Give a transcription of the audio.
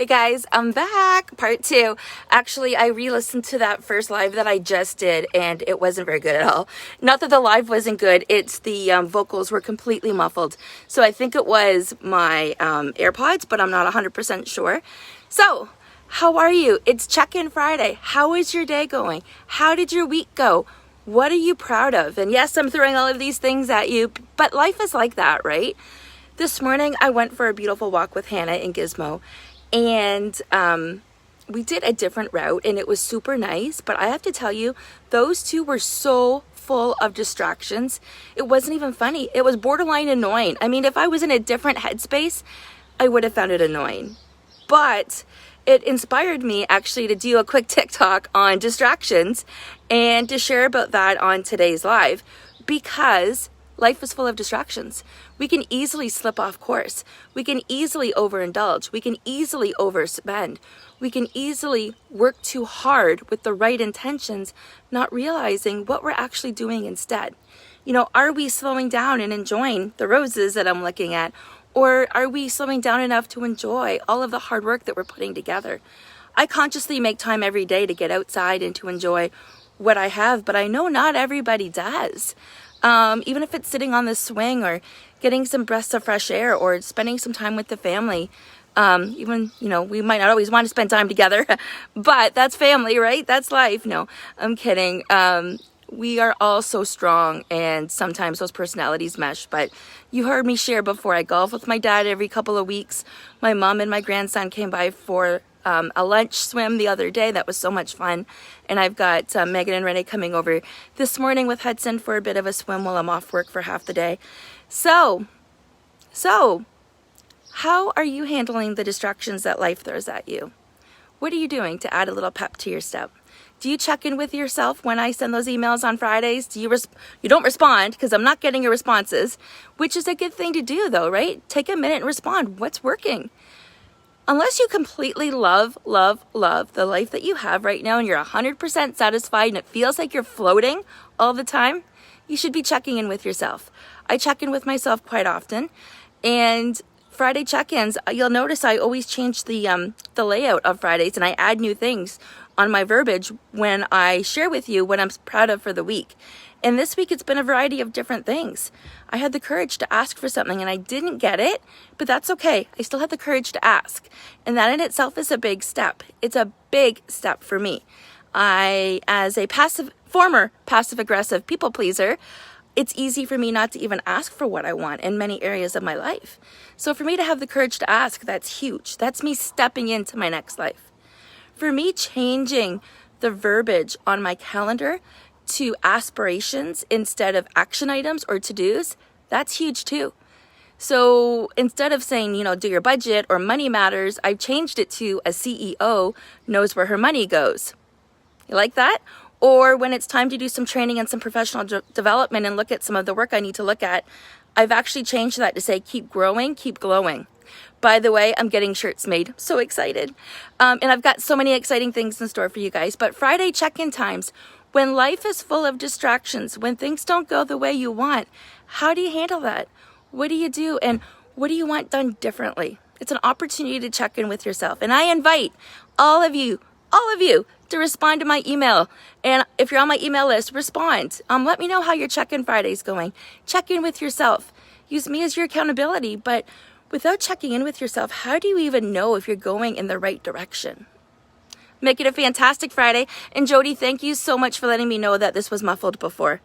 Hey guys, I'm back, part 2. Actually, I re-listened to that first live that I just did and it wasn't very good at all. Not that the live wasn't good, it's the vocals were completely muffled. So I think it was my AirPods, but I'm not 100% sure. So, how are you? It's Check-In Friday. How is your day going? How did your week go? What are you proud of? And yes, I'm throwing all of these things at you, but life is like that, right? This morning, I went for a beautiful walk with Hannah in Gizmo. And we did a different route and it was super nice, but I have to tell you, those two were so full of distractions. It wasn't even funny. It was borderline annoying. I mean, if I was in a different headspace, I would have found it annoying. But it inspired me actually to do a quick TikTok on distractions and to share about that on today's live, because life is full of distractions. We can easily slip off course. We can easily overindulge. We can easily overspend. We can easily work too hard with the right intentions, not realizing what we're actually doing instead. You know, are we slowing down and enjoying the roses that I'm looking at? Or are we slowing down enough to enjoy all of the hard work that we're putting together? I consciously make time every day to get outside and to enjoy what I have, but I know not everybody does. Even if it's sitting on the swing or getting some breaths of fresh air or spending some time with the family. Even, you know, we might not always want to spend time together, but that's family, right? That's life. No, I'm kidding. We are all so strong and sometimes those personalities mesh, but you heard me share before, I golf with my dad every couple of weeks. My mom and my grandson came by for a lunch swim the other day. That was so much fun. And I've got Megan and Renee coming over this morning with Hudson for a bit of a swim while I'm off work for half the day. So how are you handling the distractions that life throws at you? What are you doing to add a little pep to your step? Do you check in with yourself when I send those emails on Fridays? Do you don't respond because I'm not getting your responses, which is a good thing to do though, right? Take a minute and respond. What's working? Unless you completely love the life that you have right now and you're 100% satisfied and it feels like you're floating all the time, you should be checking in with yourself. I check in with myself quite often, and Friday check-ins, you'll notice I always change the layout of Fridays and I add new things on my verbiage when I share with you what I'm proud of for the week. And this week it's been a variety of different things. I had the courage to ask for something and I didn't get it, but that's okay. I still had the courage to ask. And that in itself is a big step. It's a big step for me. As a former passive-aggressive people pleaser, it's easy for me not to even ask for what I want in many areas of my life. So for me to have the courage to ask, that's huge. That's me stepping into my next life. For me, changing the verbiage on my calendar to aspirations instead of action items or to-dos, that's huge too. So instead of saying, you know, do your budget or money matters, I've changed it to a CEO knows where her money goes. You like that? Or when it's time to do some training and some professional development and look at some of the work I need to look at, I've actually changed that to say, keep growing, keep glowing. By the way, I'm getting shirts made. So excited. And I've got so many exciting things in store for you guys. But Friday check-in times, when life is full of distractions, when things don't go the way you want, how do you handle that? What do you do? And what do you want done differently? It's an opportunity to check in with yourself. And I invite all of you to respond to my email. And if you're on my email list, respond. Let me know how your check-in Friday's going. Check in with yourself. Use me as your accountability. But without checking in with yourself, how do you even know if you're going in the right direction? Make it a fantastic Friday. And Jody, thank you so much for letting me know that this was muffled before.